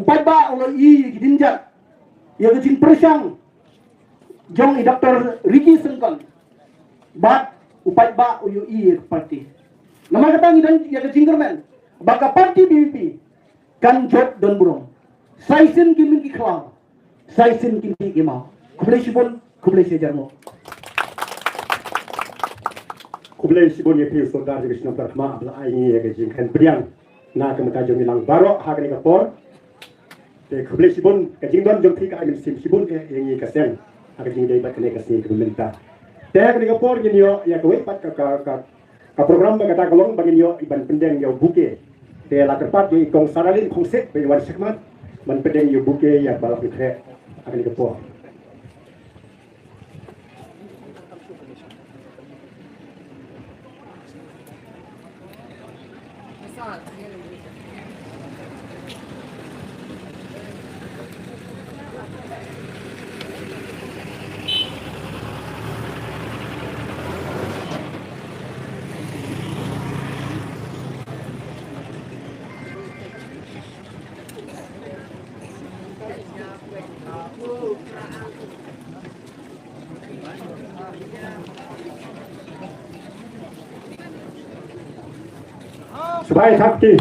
upai ba ulo i dinjat ya ke jing persang jong i Dr. Ricky Sengkon bat upai ba uyo i parti nama katang dan ya ke jinggerman baka parti BBP kan jot don burung saisin kimin ki khlaw saisin kimin ki mau kublai sibon kublai sejarmo kublai sibon ye pi saudara di Krishna Prasma abla ai ye ke jing kan priang na ke maka jong ilang baro ha ke kapor te kublai sibon ke jing don jong thi ka ai sim sibon ye ye ka sen ha ke jing dei ba ke ne ka sin ke menta te ke kapor ye yo ya ke pat ka program ba kata kalong bagi yo iban pendeng yo buke te la tepat yo kong saralin konsep be wan sekmat man pendeng yo buke ya balap ikre akan kapor supaya sakti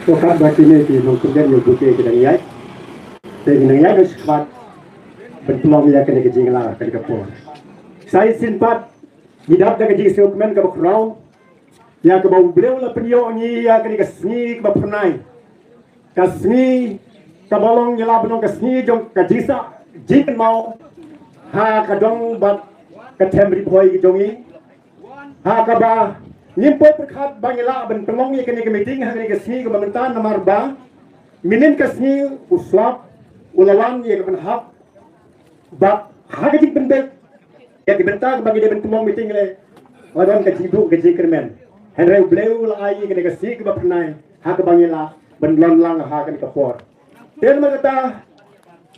Tokat bakine di nongkrong yo buke ke dangiyai te dangiyai no squad berpeluang ya kena kejing lah kan kapor saya simpat hidup dah kejing seukmen ke bakrau ya ke bau beliau lah penyo ni ya kena kesni ke bapernai kasni ke bolong ya lah benong kesni jong kejisa jing mau ha kadong bat ke tembri boy ke jongi ha kaba nimpoi perkat bangila ben pelong ye kene meeting ha kene kesni ke pemerintahan nomor ba minin kesni uslap ulawan ye ben hak ba ha ke pendek ya dibentang bagi dia ben pelong meeting le wadon ke jidu ke jikermen henry bleu la ai kene kesni ke pernai ha ke bangila ben lon lang ha kene ke for den magata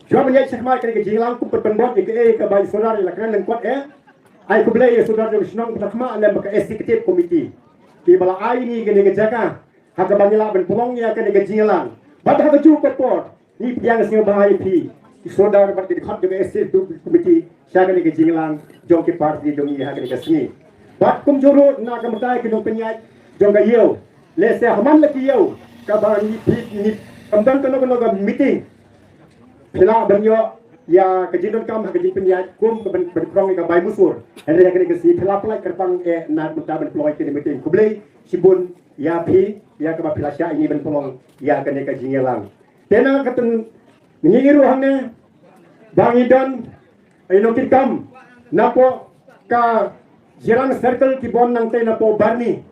jawab ye sekmar kene ke jinglang ku perpendot ye ke bai solar la kene kuat ai ku belai saudara Wisnong pertama alam ke executive committee ki bala ai ni kene ke jaga ha ke bangila ben pelong ya kene ke jinglang bat ha ke ju port ni piang sing bahai pi saudara berarti di khot ke executive committee sya kene ke jinglang jong ke parti jong ya kene ke sini bat kum juru na ke matai ke dong penyai jong ke yeu le se haman le ki yeu ka ba ni amdan ke meeting pila banyo ya kejidon kam ha kejid penyat kum ben krong ka bai musur ene ya kene ke si pila pala kerpang na muta ben ploy ke meeting kublei sibun ya pi ya ka pila sya ini ben polong ya kene ke jingelang tena katun ngiru hamne bangidon ino kirkam napo ka jirang circle ki bon nang te napo barni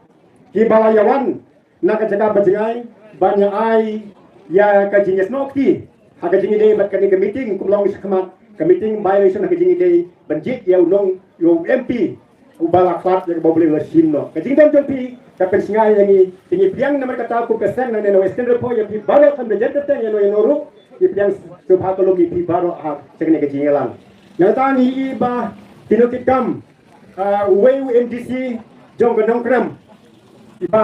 ki balayawan na ka jaga bajengai banyak ai ya ka jinges nokti haka jingi day bat kani ke meeting kumlong sakmat ke meeting violation haka jingi day banjit ya unong yo MP ubala klat ya boleh la simno ke jingi dan jompi ka pensingai yangi tingi piang namar kata ku pesen na no western repo ya pi baro kan bejet te ya no noru di piang subhatologi pi baro ha sekne ke jingi lang nyatani iba tinotikam WMDC jong ganong kram iba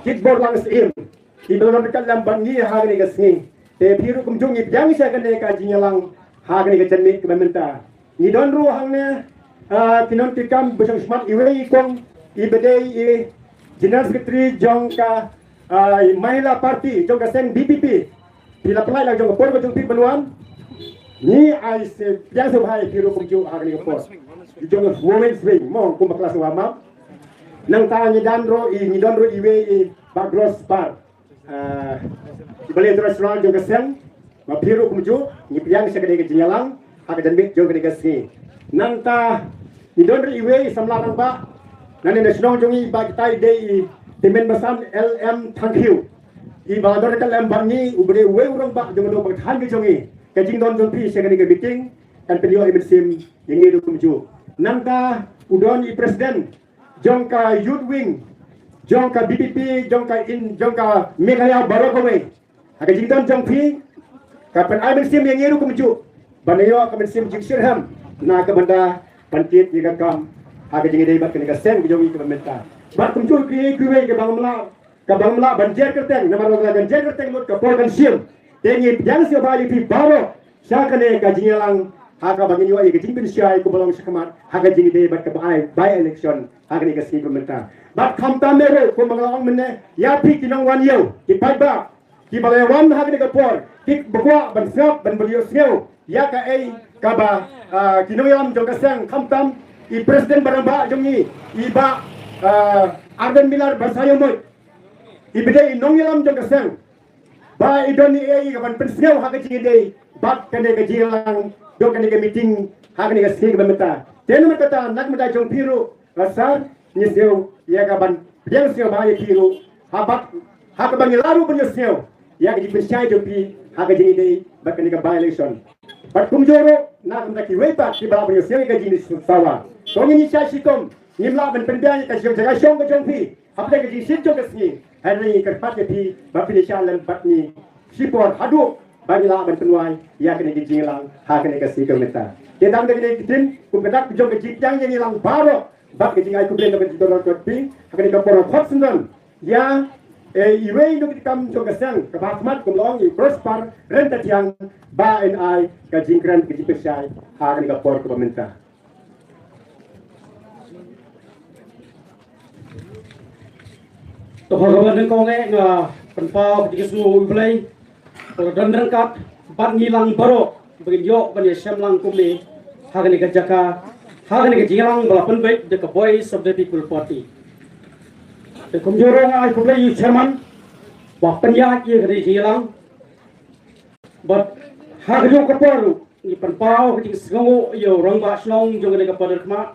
kickboard lang sim ibelon dekat lam bangi hagni ga singi te phiru kum jung ip yang sa kan ka jinyalang hagni ga chanmi ke bamenta ni don ru hangnya kinon tikam besang smart iwe kong ibede i general secretary jongka Mahila Party jongka sen BPP bila pelai lang jongka por jong pi benuan ni ai se yang so hai phiru kum ju hagni ga por jongka women's wing mong kum kelas wama nang ta ni dandro ni dandro iwe i bagros par beli restaurant juga sen ma phiru kumju ni piang sa kadai jinyalang hak dan bit jo kadai si nanta ni don ri iwe samlarang ba nan national jongi ba kitai dei timen basam LM thank you I ba dor kal LM bangi ubre we urang ba jong do ba than ge jongi ka jing don jong pi sa kadai meeting kan pelio ibn sim yang ngi kumju nanta udon I president jongka youth wing jongka BPP jongka Meghalaya Barokowe aga jingdon jongpi kapan ai sim yang ngeru kumju banayo ka sim jingsirham na ka banda pantit ni kam aga jingdei bat ka sen jongi ka menta bat kumju ki kuwe ka bangla banjer kerteng namar ka banjer kerteng lut ka por kan sim tengi yang sia ba pi baro sakane ka jingelang haka bangin yo ka jingbin sia ko bolong sakamat aga jingdei bat ka by election aga ni ka si menta bat khamta mero ko mangalong menne ya pi kinong wan yo ki paiba ki balawan hak ni kapor ki bakwa ban sap ban beliau seo ya ka ai ka ba kinong yam jong kasang khamtam I president baramba jongi I ba arden milar basayo mo I bidai nong yam jong kasang ba idoni ai ka ban penseo hak ji dei bat kane ka jilang jong kane ka meeting hak ni ka sing bameta tenu mata nak mata jong piru asar ni seo ya ka ban yang seo ba ya piru habat hak bang laru punya seo ya ka dipercaya jopi hak ji dei bat kane ka by election bat kumjoro na kam ki wepa ki ba punya seo ka ji sawa so ni cha sikom nimla ban pendian ka jong jaga shong ka jong pi hapde ka ji sit jong ka sni hari ka pat pi ba pi cha lam bat ni sipor hadu bangila ban penwai ya kene ki jinglang ha kene ka si ka meta ke dang de ki tin kum ka jong ka ji jang yang lang baro bat ka jingai ku blen ka ji dollar ka pi ha kene ka por khot sundan ya iwe no kam jong ka sang ka batmat kum long I prosper renta tiang ba en ai ka jingkran ki pesai ha kene ka por ka menta to hagawan ng konge nga panpaw ketika semua play dan rangkat bat ngilang baro begin yo ban yesam lang kumli hagani ka jaka hagani ka jingang balapan baik the voice of the people party the kumjoro nga ai kumli yu chairman ba panya ki gari jingang but hagjo ka paru ni panpaw ketika sengo yo rong ba snong jong ka padar kma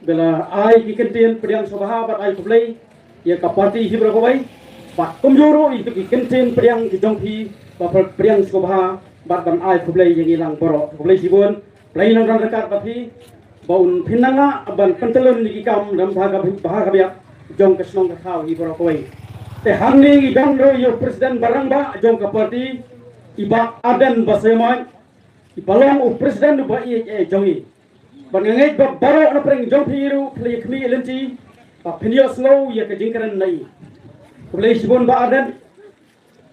bela ai ki kentin pediang sabaha bat ai kumli ya ka party hibra ko bai bat kumjoro itu ki kentin pediang ki jongpi ba pediang sabaha bat ban ai kumli yang ilang boro kumli sibun play nang rang dekat tapi baun pinanga ban pentelun ni kam dam bahaga biak jong ka snong ka khau hibra ko bai te hangni idang ro yo presiden barang ba jong ka party iba adan basemai ibalong u presiden ba jongi ban ngai ba baro na preng jong piru play kmi lenti pinyo slow ya ka jingkaran nai kulay sibon ba adan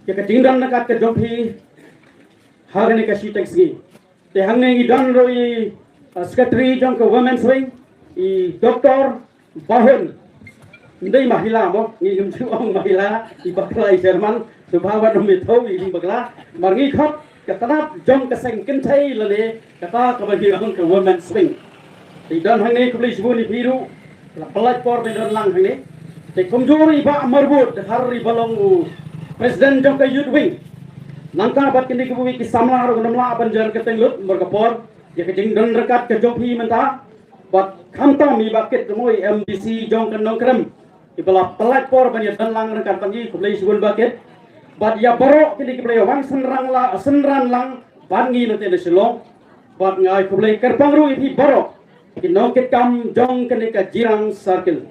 ya ka jingdan na kat ka jompi hagane ka shitex gi te hangne gi dan ro I secretary jong ka women's wing I doktor bahon ndai mahila mo ngi gum ong mahila I bakla I Jerman subhawa no mitho I bakla margi khot ka tanap jong ka seng kentai lale kata ka bagi ong ka women's wing ti dan hangne kulay sibon I biru la pelat por de lang ini te kumjori ba marbut hari balong presiden jong ka youth wing nangka bat kini ku ki samla ro namla banjar ka tenglut mergapor ya ka jing dan rekat ka jompi menta bat khamta mi baket moi MDC jong ka nongkrem ibala pelat por ban ya dan lang rekat pangi ku lei subul baket bat ya boro kini ki play wang senran lang bangi no te selong bat ngai ku lei kerpang ru I boro kinongkit kam jong kenika jirang circle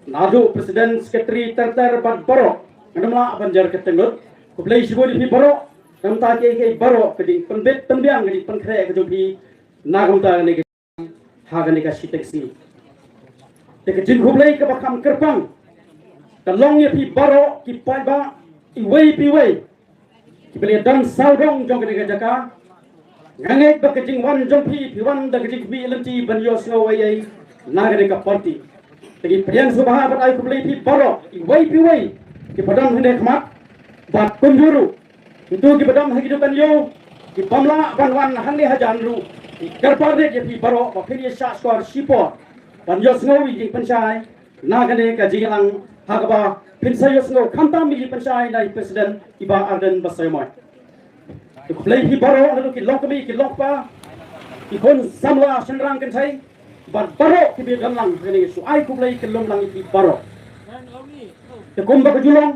nadu presiden sekretari terter bat baro ngamla banjar ketenglut kublai sibodi fi baro namta ke baro keding penbet tembiang keding penkre ke jobi nagumta ne hagane ka siteksi te ke jin kublai ke bakam kerpang long ye pi baro ki pai ba i wei pi wei ki beli dan sau dong jong ke jaka ngangai ba ke jing wan jong pi wan da ke jing bi lenti ban yo snow wei na ke ka party tegi priang subha ba ai ku beli pi baro i wei pi wei ki padam hene khmat ba kunjuru itu ki padam hidupan yo ki pamla wan wan hanle hajan ru garpar de pi baro ba phiri sha skor sipo ban yo snow wi panchai na ke ka jingang hagaba pinsay yo snow khamtam mi panchai dai president iba arden basayoy to play hi baro anu ki lokmi ki lokpa ki kon samla senrang kan sai bar baro ki bi gamlang kene su ai ku play ki lomlang ki baro te komba ka julong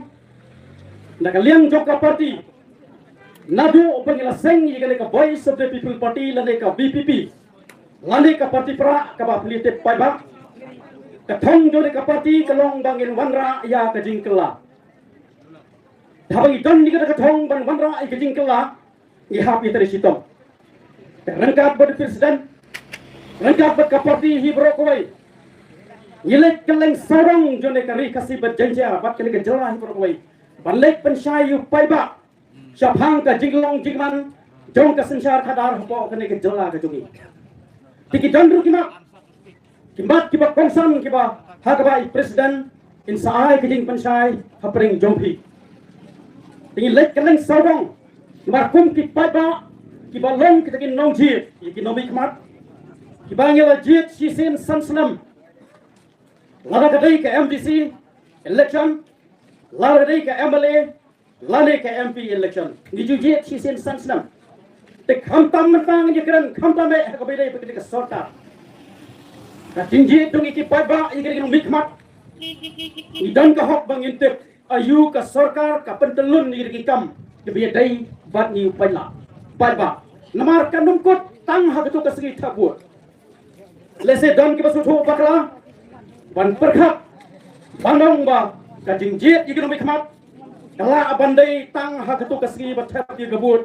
na ka liang jokka party nadu pengila seng yi ka voice of the people party lane ka BPP lane ka party pra ka ba plite pai ba ka thong jo ka party ka long bangin wanra ya ka jingkla dhabai don ni ka thong ban wanra ai ka jingkla i happy tari sitong rangkat bad president rangkat bad ka party hi bro ko wai yelek keleng sarong jo ne ka ri kasi bad janja bat kele ka jala hi bro ko wai balek penshai yu pai ba Syabhang ka jinglong jingman jong ka sensar kadar hapo kene ke jala ka jungi tiki dandru kimat kiba konsam kiba hagaba president in saai ke jing panchai hapring jongpi tingi lek keleng sawong markum ki pada kiba long kita kin nong jit ekonomi kimat kiba ngela jit sisin sanslam lada kadai ke MDC election lada kadai ke MLA lane ke MP election ni jujit sisin sanslam te khamtam mentang je keren khamtam me ka bedai pe ke sorta ka tingji tung iki pada iki ke mikmat idan ka hok bang intip ayu ka sarkar ka pentelun ni ki kam ke bedai bat ni pala pada namar kanum kot tang ha tu ka segi thabu lese dan ki basu tho bakla ban perkhat bandong ba ka tingji iki ke mikmat kala abandai tang ha tu ka segi bat thabu gabut